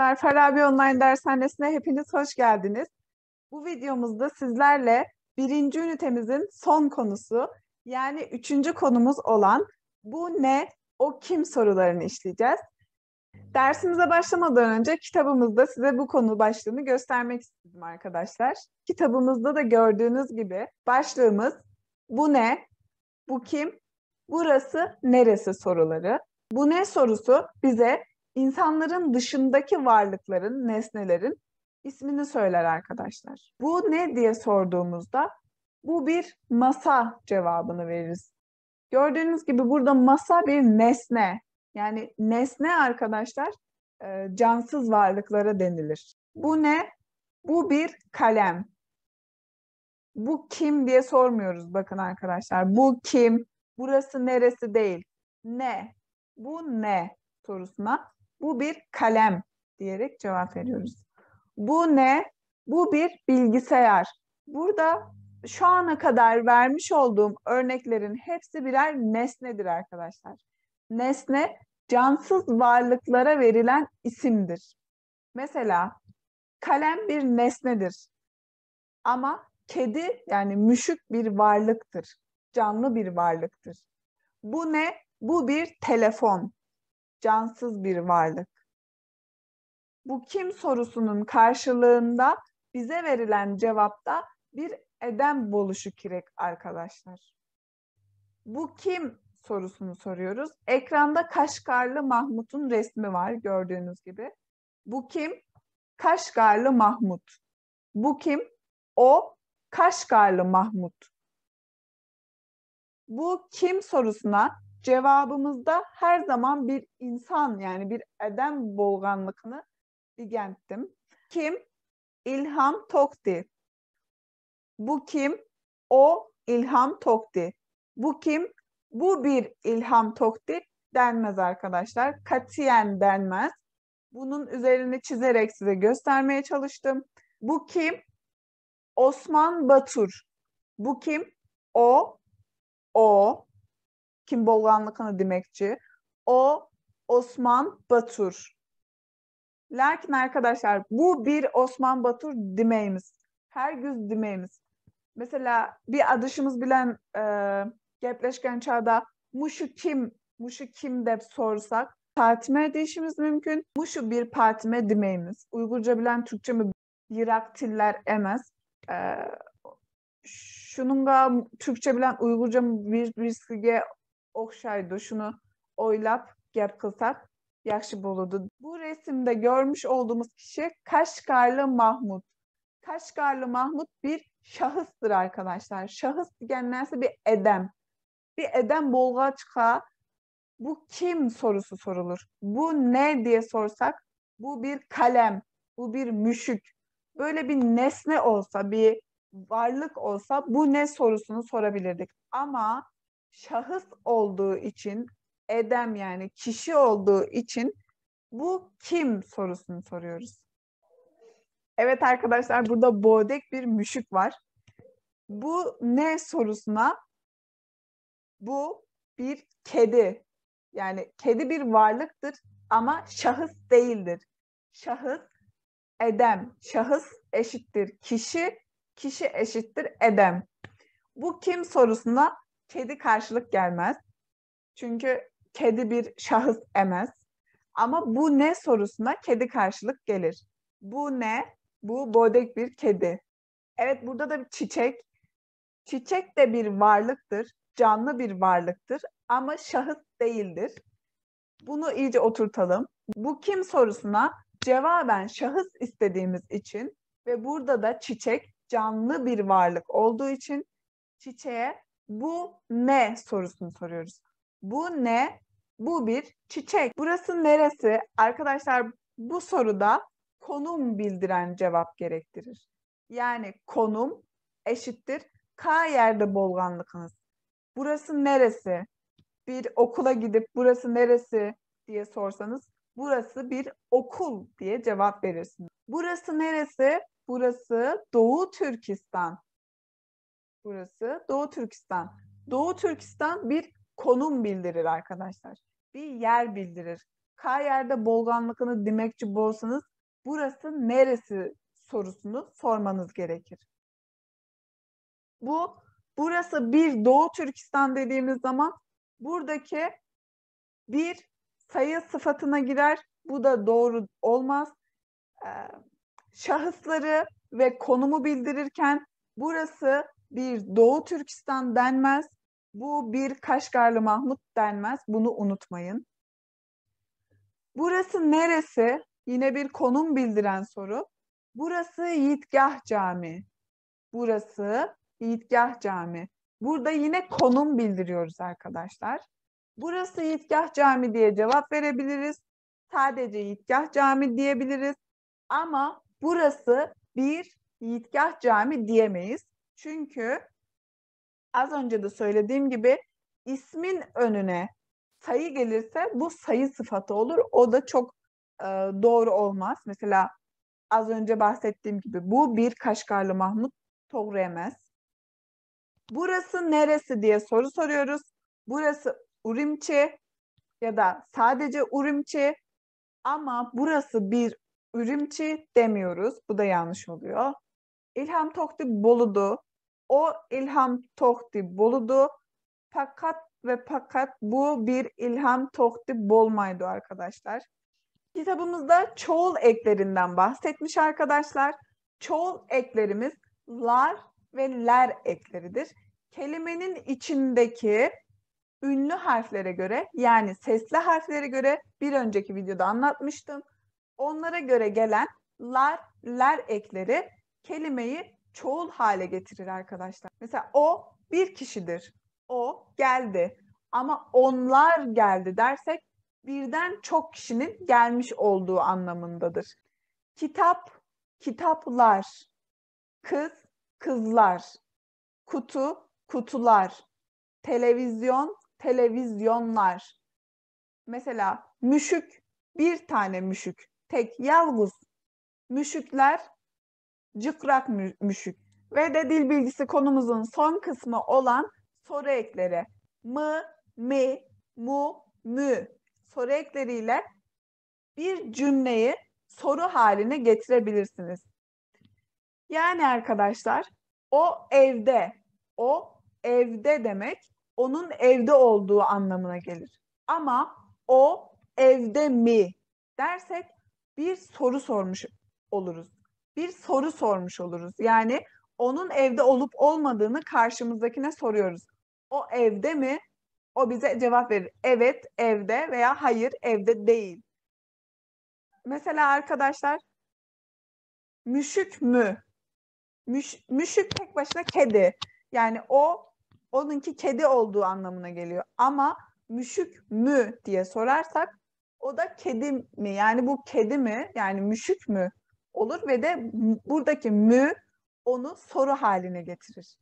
Farabi Online Dershanesi'ne hepiniz hoş geldiniz. Bu videomuzda sizlerle birinci ünitemizin son konusu, yani üçüncü konumuz olan bu ne, o kim sorularını işleyeceğiz. Dersimize başlamadan önce kitabımızda size bu konu başlığını göstermek istedim arkadaşlar. Kitabımızda da gördüğünüz gibi başlığımız bu ne, bu kim, burası neresi soruları. Bu ne sorusu bize insanların dışındaki varlıkların, nesnelerin ismini söyler arkadaşlar. Bu ne diye sorduğumuzda bu bir masa cevabını veririz. Gördüğünüz gibi burada masa bir nesne. Yani nesne arkadaşlar cansız varlıklara denilir. Bu ne? Bu bir kalem. Bu kim diye sormuyoruz bakın arkadaşlar. Bu kim? Burası neresi değil. Ne? Bu ne sorusuna bu bir kalem diyerek cevap veriyoruz. Bu ne? Bu bir bilgisayar. Burada şu ana kadar vermiş olduğum örneklerin hepsi birer nesnedir arkadaşlar. Nesne cansız varlıklara verilen isimdir. Mesela kalem bir nesnedir. Ama kedi yani müşük bir varlıktır. Canlı bir varlıktır. Bu ne? Bu bir telefon. Cansız bir varlık. Bu kim sorusunun karşılığında bize verilen cevapta bir eden buluşu kirek arkadaşlar. Bu kim sorusunu soruyoruz. Ekranda Kaşgarlı Mahmut'un resmi var gördüğünüz gibi. Bu kim? Kaşgarlı Mahmut. Bu kim? O Kaşgarlı Mahmut. Bu kim sorusuna cevabımızda her zaman bir insan yani bir eden bolganlıkını digentim. Kim? İlham Tokti. Bu kim? O İlham Tokti. Bu kim? Bu bir İlham Tokti denmez arkadaşlar. Katiyen denmez. Bunun üzerine çizerek size göstermeye çalıştım. Bu kim? Osman Batur. Bu kim? O kim bolganlıkını demekçi. O Osman Batur. Lakin arkadaşlar bu bir Osman Batur demeyimiz. Her güz demeyimiz. Mesela bir adışımız bilen gepleşken çağda muşu kim de sorsak partime deyişimiz mümkün. Muşu bir partime demeyimiz. Uygurca bilen Türkçe mi yirak tiller emez. E, Şununla Türkçe bilen Uygurca birisiga okşaydı. Şunu oylap gep kılsak yaxşı boludu. Bu resimde görmüş olduğumuz kişi Kaşgarlı Mahmut. Kaşgarlı Mahmut bir şahıstır arkadaşlar. Şahıs degenlerse bir edem. Bir edem bolgaçka bu kim sorusu sorulur. Bu ne diye sorsak bu bir kalem, bu bir müşük. Böyle bir nesne olsa, bir varlık olsa bu ne sorusunu sorabilirdik. Ama şahıs olduğu için, edem yani kişi olduğu için bu kim sorusunu soruyoruz. Evet arkadaşlar burada bodek bir müşük var. Bu ne sorusuna bu bir kedi. Yani kedi bir varlıktır ama şahıs değildir. Şahıs edem. Şahıs eşittir kişi, kişi eşittir edem. Bu kim sorusuna kedi karşılık gelmez. Çünkü kedi bir şahıs emez. Ama bu ne sorusuna kedi karşılık gelir. Bu ne? Bu bodek bir kedi. Evet burada da bir çiçek. Çiçek de bir varlıktır, canlı bir varlıktır ama şahıs değildir. Bunu iyice oturtalım. Bu kim sorusuna cevaben şahıs istediğimiz için ve burada da çiçek canlı bir varlık olduğu için çiçeğe bu ne sorusunu soruyoruz. Bu ne? Bu bir çiçek. Burası neresi? Arkadaşlar bu soruda konum bildiren cevap gerektirir. Yani konum eşittir K yerde bolganlıkınız. Burası neresi? Bir okula gidip burası neresi diye sorsanız burası bir okul diye cevap verirsiniz. Burası neresi? Burası Doğu Türkistan. Burası Doğu Türkistan. Doğu Türkistan bir konum bildirir arkadaşlar. Bir yer bildirir. K yerde bolganlıkını demekçi bolsanız burası neresi sorusunu sormanız gerekir. Burası bir Doğu Türkistan dediğimiz zaman buradaki bir sayı sıfatına girer. Bu da doğru olmaz. Şahısları ve konumu bildirirken burası bir Doğu Türkistan denmez. Bu bir Kaşgarlı Mahmut denmez. Bunu unutmayın. Burası neresi? Yine bir konum bildiren soru. Burası Yiğitgah Camii. Burası Yiğitgah Camii. Burada yine konum bildiriyoruz arkadaşlar. Burası Yiğitgah Camii diye cevap verebiliriz. Sadece Yiğitgah Camii diyebiliriz. Ama burası bir Yiğitgah Camii diyemeyiz. Çünkü az önce de söylediğim gibi ismin önüne sayı gelirse bu sayı sıfatı olur. O da çok doğru olmaz. Mesela az önce bahsettiğim gibi bu bir Kaşgarlı Mahmut doğrayamaz. Burası neresi diye soru soruyoruz. Burası Ürümçi ya da sadece Ürümçi ama burası bir Ürümçi demiyoruz. Bu da yanlış oluyor. İlham Tohti Bolu'du. O İlham Tohti Bolu'du. Fakat bu bir İlham Tohti Bolmaydı arkadaşlar. Kitabımızda çoğul eklerinden bahsetmiş arkadaşlar. Çoğul eklerimiz lar ve ler ekleridir. Kelimenin içindeki ünlü harflere göre yani sesli harflere göre bir önceki videoda anlatmıştım. Onlara göre gelen lar, ler ekleri kelimeyi çoğul hale getirir arkadaşlar. Mesela o bir kişidir. O geldi. Ama onlar geldi dersek birden çok kişinin gelmiş olduğu anlamındadır. Kitap, kitaplar. Kız, kızlar. Kutu, kutular. Televizyon, televizyonlar. Mesela müşük, bir tane müşük. Tek, yalnız. Müşükler, cıkrak müşük. Ve de dil bilgisi konumuzun son kısmı olan soru ekleri. Mı, mi, mu, mü. Soru ekleriyle bir cümleyi soru haline getirebilirsiniz. Yani arkadaşlar o evde demek onun evde olduğu anlamına gelir. Ama o evde mi dersek bir soru sormuş oluruz. Bir soru sormuş oluruz. Yani onun evde olup olmadığını karşımızdakine soruyoruz. O evde mi? O bize cevap verir. Evet, evde veya hayır, evde değil. Mesela arkadaşlar müşük mü? Müşük tek başına kedi. Yani onunki kedi olduğu anlamına geliyor. Ama müşük mü diye sorarsak o da kedi mi? Yani bu kedi mi? Yani müşük mü? Olur ve de buradaki mü onu soru haline getirir.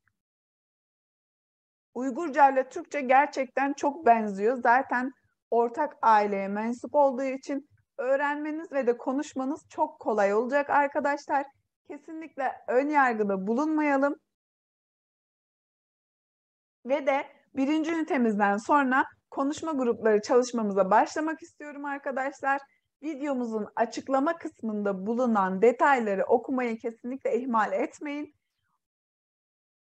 Uygurca ile Türkçe gerçekten çok benziyor. Zaten ortak aileye mensup olduğu için öğrenmeniz ve de konuşmanız çok kolay olacak arkadaşlar. Kesinlikle ön yargıda bulunmayalım. Ve de birinci ünitemizden sonra konuşma grupları çalışmamıza başlamak istiyorum arkadaşlar. Videomuzun açıklama kısmında bulunan detayları okumayı kesinlikle ihmal etmeyin.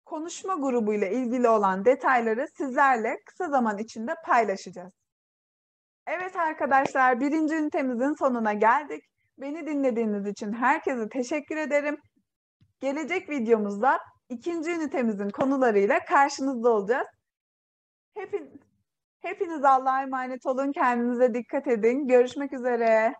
Konuşma grubuyla ilgili olan detayları sizlerle kısa zaman içinde paylaşacağız. Evet arkadaşlar, birinci ünitemizin sonuna geldik. Beni dinlediğiniz için herkese teşekkür ederim. Gelecek videomuzda ikinci ünitemizin konularıyla karşınızda olacağız. Hepiniz Allah'a emanet olun. Kendinize dikkat edin. Görüşmek üzere.